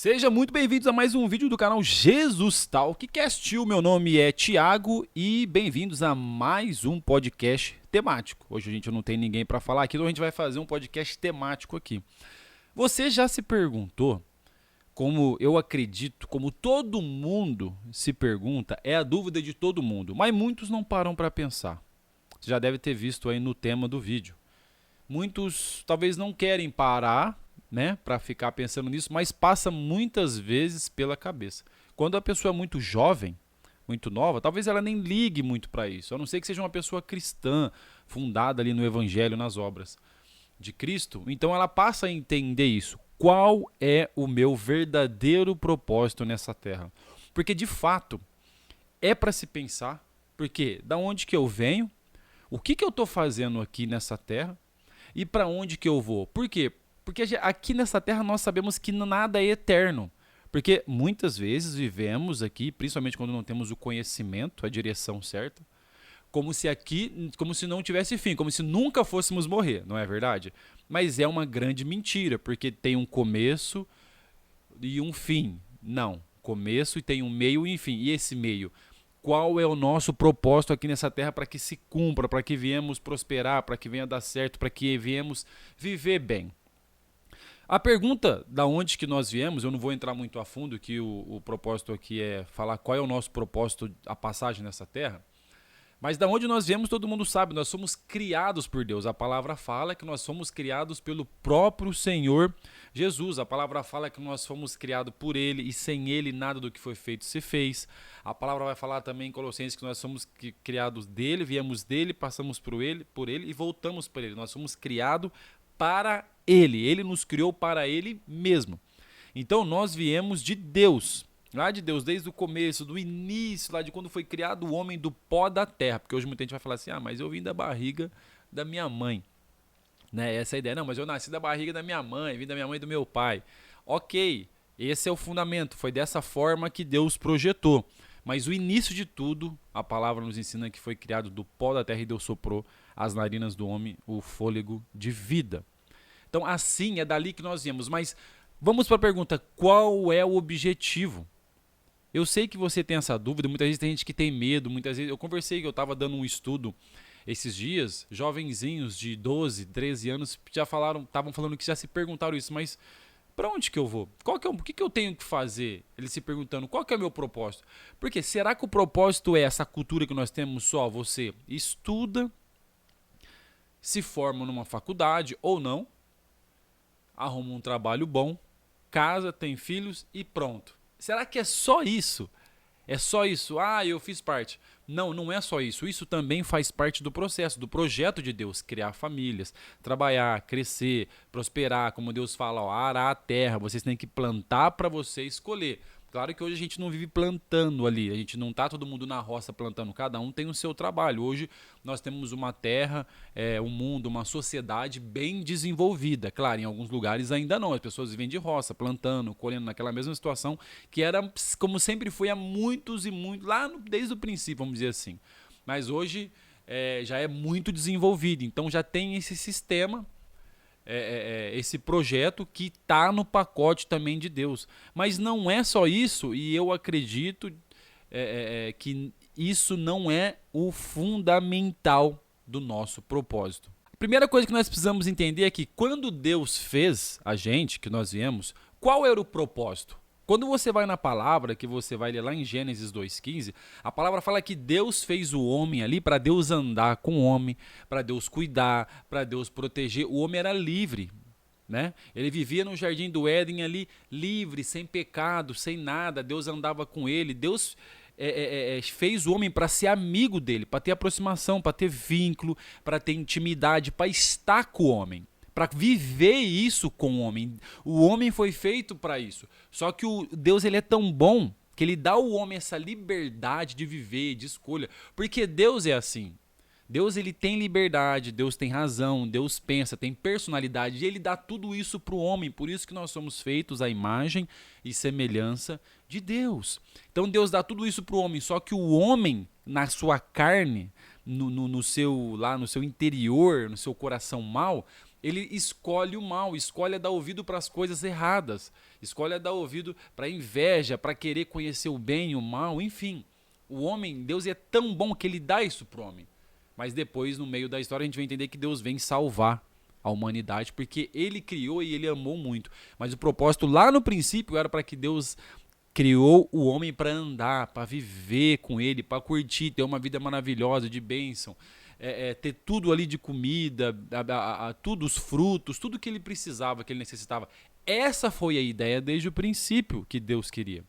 Seja muito bem-vindos a mais um vídeo do canal Jesus Talkcast. O meu nome é Thiago e bem-vindos a mais um podcast temático. Hoje a gente não tem ninguém para falar aqui, então a gente vai fazer um podcast temático aqui. Você já se perguntou, como eu acredito, como todo mundo se pergunta, é a dúvida de todo mundo, mas muitos não param para pensar. Você já deve ter visto aí no tema do vídeo. Muitos talvez não querem parar, né, para ficar pensando nisso, mas passa muitas vezes pela cabeça. Quando a pessoa é muito jovem, muito nova, talvez ela nem ligue muito para isso, a não ser que seja uma pessoa cristã, fundada ali no evangelho, nas obras de Cristo, então ela passa a entender isso. Qual é o meu verdadeiro propósito nessa terra? Porque de fato é para se pensar, porque da onde que eu venho, o que eu estou fazendo aqui nessa terra e para onde que eu vou? Por quê? Porque aqui nessa terra nós sabemos que nada é eterno. Porque muitas vezes vivemos aqui, principalmente quando não temos o conhecimento, a direção certa, como se não tivesse fim, como se nunca fôssemos morrer, não é verdade? Mas é uma grande mentira, porque tem um começo e um fim. Não, começo e tem um meio e um fim. E esse meio? Qual é o nosso propósito aqui nessa terra para que se cumpra, para que viemos prosperar, para que venha dar certo, para que viemos viver bem? A pergunta da onde que nós viemos, eu não vou entrar muito a fundo, que o propósito aqui é falar qual é o nosso propósito, a passagem nessa terra, mas da onde nós viemos todo mundo sabe, nós somos criados por Deus. A palavra fala que nós somos criados pelo próprio Senhor Jesus. A palavra fala que nós fomos criados por Ele e sem Ele nada do que foi feito se fez. A palavra vai falar também em Colossenses que nós somos criados dele, viemos dele, passamos por ele e voltamos por Ele. Nós somos criados para Ele. Ele nos criou para Ele mesmo. Então nós viemos de Deus. Lá de Deus, desde o começo, do início, lá de quando foi criado o homem do pó da terra. Porque hoje muita gente vai falar assim, mas eu vim da barriga da minha mãe. Né? Essa é a ideia. Não, mas eu nasci da barriga da minha mãe, vim da minha mãe e do meu pai. Ok, esse é o fundamento. Foi dessa forma que Deus projetou. Mas o início de tudo, a palavra nos ensina que foi criado do pó da terra e Deus soprou às narinas do homem o fôlego de vida. Então assim, é dali que nós viemos. Mas vamos para a pergunta, qual é o objetivo? Eu sei que você tem essa dúvida, muitas vezes tem gente que tem medo, muitas vezes... Eu estava dando um estudo esses dias, jovenzinhos de 12, 13 anos estavam falando que já se perguntaram isso, mas para onde que eu vou? O que eu tenho que fazer? Eles se perguntando, qual que é o meu propósito? Porque será que o propósito é essa cultura que nós temos só? Você estuda, se forma numa faculdade ou não, arruma um trabalho bom, casa, tem filhos e pronto. Será que é só isso? É só isso? Eu fiz parte. Não, não é só isso. Isso também faz parte do processo, do projeto de Deus. Criar famílias, trabalhar, crescer, prosperar. Como Deus fala, arar a terra. Vocês têm que plantar para você escolher. Claro que hoje a gente não vive plantando ali. A gente não está todo mundo na roça plantando. Cada um tem o seu trabalho. Hoje nós temos uma terra, um mundo, uma sociedade bem desenvolvida. Claro, em alguns lugares ainda não. As pessoas vivem de roça, plantando, colhendo, naquela mesma situação que era como sempre foi há muitos e muitos, desde o princípio, vamos dizer assim. Mas hoje já é muito desenvolvido. Então já tem esse sistema, esse projeto que está no pacote também de Deus. Mas não é só isso, e eu acredito que isso não é o fundamental do nosso propósito. A primeira coisa que nós precisamos entender é que quando Deus fez a gente, que nós viemos, qual era o propósito? Quando você vai na palavra, que você vai ler lá em Gênesis 2,15, a palavra fala que Deus fez o homem ali para Deus andar com o homem, para Deus cuidar, para Deus proteger. O homem era livre, né? Ele vivia no jardim do Éden ali, livre, sem pecado, sem nada. Deus andava com ele. Deus fez o homem para ser amigo dele, para ter aproximação, para ter vínculo, para ter intimidade, para estar com o homem. Para viver isso com o homem. O homem foi feito para isso. Só que Deus ele é tão bom que ele dá ao homem essa liberdade de viver, de escolha. Porque Deus é assim. Deus ele tem liberdade, Deus tem razão, Deus pensa, tem personalidade. E ele dá tudo isso para o homem. Por isso que nós somos feitos à imagem e semelhança de Deus. Então Deus dá tudo isso para o homem. Só que o homem, na sua carne, no seu interior, no seu coração mau, Ele escolhe o mal, escolhe dar ouvido para as coisas erradas, escolhe dar ouvido para a inveja, para querer conhecer o bem e o mal, enfim. O homem, Deus é tão bom que ele dá isso para o homem. Mas depois, no meio da história, a gente vai entender que Deus vem salvar a humanidade, porque ele criou e ele amou muito. Mas o propósito lá no princípio era para que Deus criou o homem para andar, para viver com ele, para curtir, ter uma vida maravilhosa, de bênção, ter tudo ali de comida, tudo, os frutos, tudo que ele precisava, que ele necessitava. Essa foi a ideia desde o princípio que Deus queria.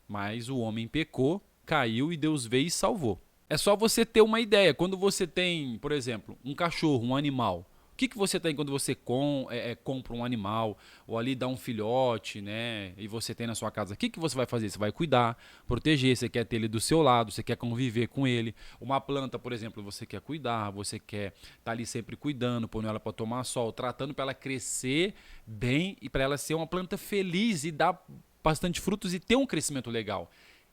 Mas o homem pecou, caiu e Deus veio e salvou. É só você ter uma ideia. Quando você tem, por exemplo, um cachorro, um animal, o que você tem quando você compra um animal ou ali dá um filhote, né? E você tem na sua casa, o que você vai fazer? Você vai cuidar, proteger, você quer ter ele do seu lado, você quer conviver com ele. Uma planta, por exemplo, você quer cuidar, você quer estar ali sempre cuidando, pondo ela para tomar sol, tratando para ela crescer bem e para ela ser uma planta feliz e dar bastante frutos e ter um crescimento legal.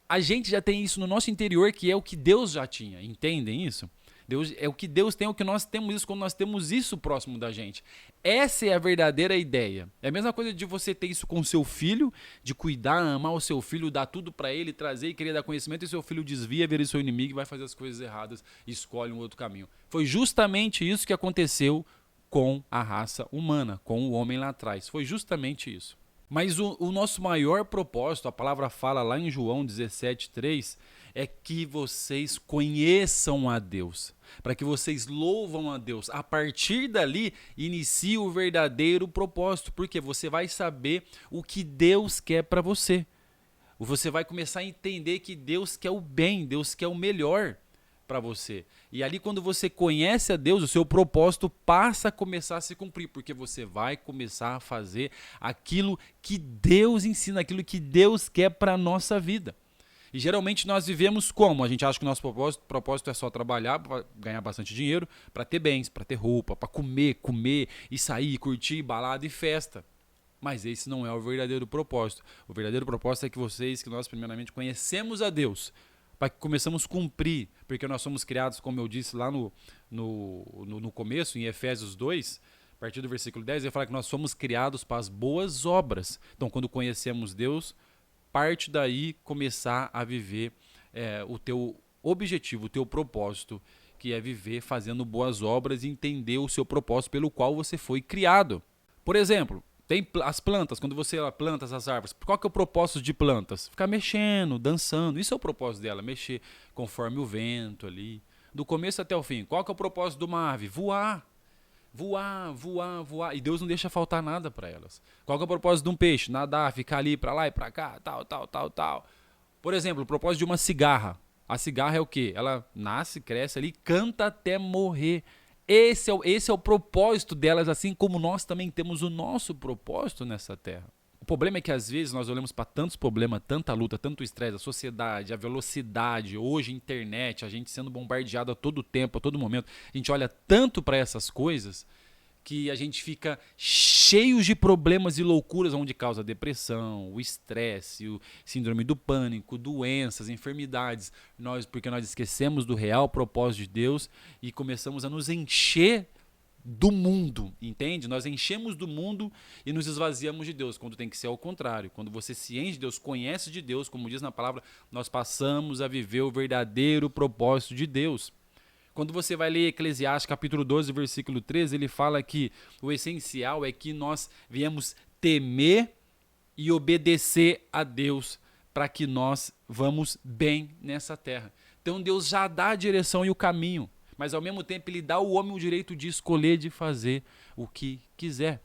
A gente já tem isso no nosso interior, que é o que Deus já tinha. Entendem isso? Deus, é o que Deus tem, é o que nós temos isso quando nós temos isso próximo da gente. Essa é a verdadeira ideia. É a mesma coisa de você ter isso com o seu filho, de cuidar, amar o seu filho, dar tudo para ele, trazer e querer dar conhecimento, e seu filho desvia, vira seu inimigo e vai fazer as coisas erradas e escolhe um outro caminho. Foi justamente isso que aconteceu com a raça humana, com o homem lá atrás. Foi justamente isso. Mas o nosso maior propósito, a palavra fala lá em João 17:3, é que vocês conheçam a Deus, para que vocês louvam a Deus. A partir dali, inicia o verdadeiro propósito, porque você vai saber o que Deus quer para você. Você vai começar a entender que Deus quer o bem, Deus quer o melhor para você. E ali, quando você conhece a Deus, o seu propósito passa a começar a se cumprir, porque você vai começar a fazer aquilo que Deus ensina, aquilo que Deus quer para a nossa vida. E geralmente nós vivemos como? A gente acha que o nosso propósito é só trabalhar para ganhar bastante dinheiro, para ter bens, para ter roupa, para comer e sair, curtir, balada e festa. Mas esse não é o verdadeiro propósito. O verdadeiro propósito é que nós primeiramente conhecemos a Deus, para que começamos a cumprir, porque nós somos criados, como eu disse lá no começo, em Efésios 2, a partir do versículo 10, ele fala que nós somos criados para as boas obras. Então, quando conhecemos Deus, parte daí começar a viver o teu objetivo, o teu propósito, que é viver fazendo boas obras e entender o seu propósito pelo qual você foi criado. Por exemplo, tem as plantas, quando você planta as árvores, qual que é o propósito de plantas? Ficar mexendo, dançando, isso é o propósito dela, mexer conforme o vento ali, do começo até o fim. Qual que é o propósito de uma ave? Voar. Voar, voar, voar. E Deus não deixa faltar nada para elas. Qual que é o propósito de um peixe? Nadar, ficar ali para lá e para cá, tal. Por exemplo, o propósito de uma cigarra. A cigarra é o quê? Ela nasce, cresce ali, canta até morrer. Esse é o propósito delas, assim como nós também temos o nosso propósito nessa terra. O problema é que às vezes nós olhamos para tantos problemas, tanta luta, tanto estresse, a sociedade, a velocidade, hoje a internet, a gente sendo bombardeado a todo tempo, a todo momento. A gente olha tanto para essas coisas que a gente fica cheio de problemas e loucuras, onde causa depressão, o estresse, o síndrome do pânico, doenças, enfermidades. Porque nós esquecemos do real propósito de Deus e começamos a nos encher do mundo, entende? Nós enchemos do mundo e nos esvaziamos de Deus, quando tem que ser ao contrário. Quando você se enche de Deus, conhece de Deus, como diz na palavra, nós passamos a viver o verdadeiro propósito de Deus. Quando você vai ler Eclesiastes capítulo 12, versículo 13, ele fala que o essencial é que nós viemos temer e obedecer a Deus para que nós vamos bem nessa terra. Então Deus já dá a direção e o caminho, mas ao mesmo tempo ele dá ao homem o direito de escolher, de fazer o que quiser.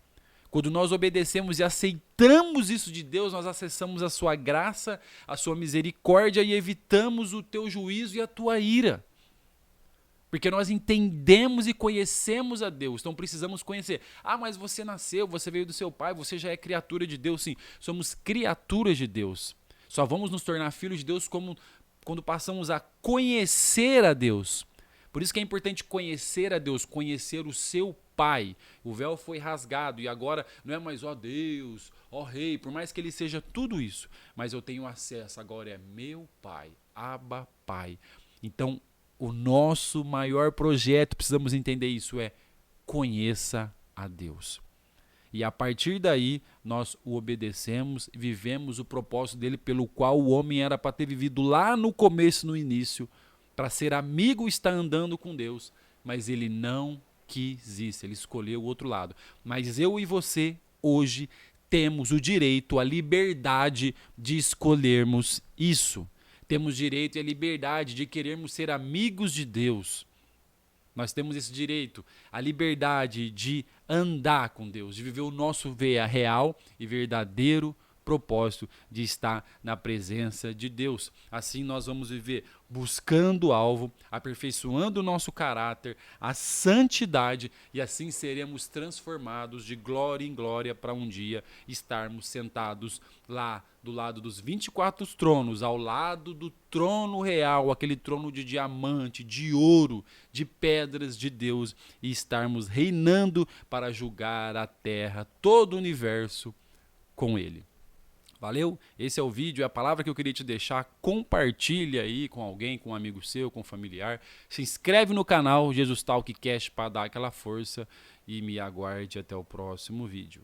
Quando nós obedecemos e aceitamos isso de Deus, nós acessamos a sua graça, a sua misericórdia e evitamos o teu juízo e a tua ira. Porque nós entendemos e conhecemos a Deus, então precisamos conhecer. Ah, mas você nasceu, você veio do seu pai, você já é criatura de Deus. Sim, somos criaturas de Deus. Só vamos nos tornar filhos de Deus quando passamos a conhecer a Deus. Por isso que é importante conhecer a Deus, conhecer o seu Pai. O véu foi rasgado e agora não é mais ó Deus, ó Rei, por mais que ele seja tudo isso, mas eu tenho acesso, agora é meu Pai, Abba Pai. Então, o nosso maior projeto, precisamos entender isso, é conheça a Deus. E a partir daí, nós o obedecemos e vivemos o propósito dele pelo qual o homem era para ter vivido lá no começo, no início, para ser amigo e estar andando com Deus. Mas ele não quis isso, ele escolheu o outro lado. Mas eu e você, hoje, temos o direito, a liberdade de escolhermos isso. Temos direito e a liberdade de querermos ser amigos de Deus. Nós temos esse direito, a liberdade de andar com Deus, de viver o nosso real e verdadeiro propósito de estar na presença de Deus. Assim nós vamos viver buscando o alvo, aperfeiçoando o nosso caráter, a santidade, e assim seremos transformados de glória em glória para um dia estarmos sentados lá do lado dos 24 tronos, ao lado do trono real, aquele trono de diamante, de ouro, de pedras de Deus, e estarmos reinando para julgar a terra, todo o universo com ele. Valeu? Esse é o vídeo, é a palavra que eu queria te deixar. Compartilha aí com alguém, com um amigo seu, com um familiar. Se inscreve no canal Jesus Talk Cast para dar aquela força e me aguarde até o próximo vídeo.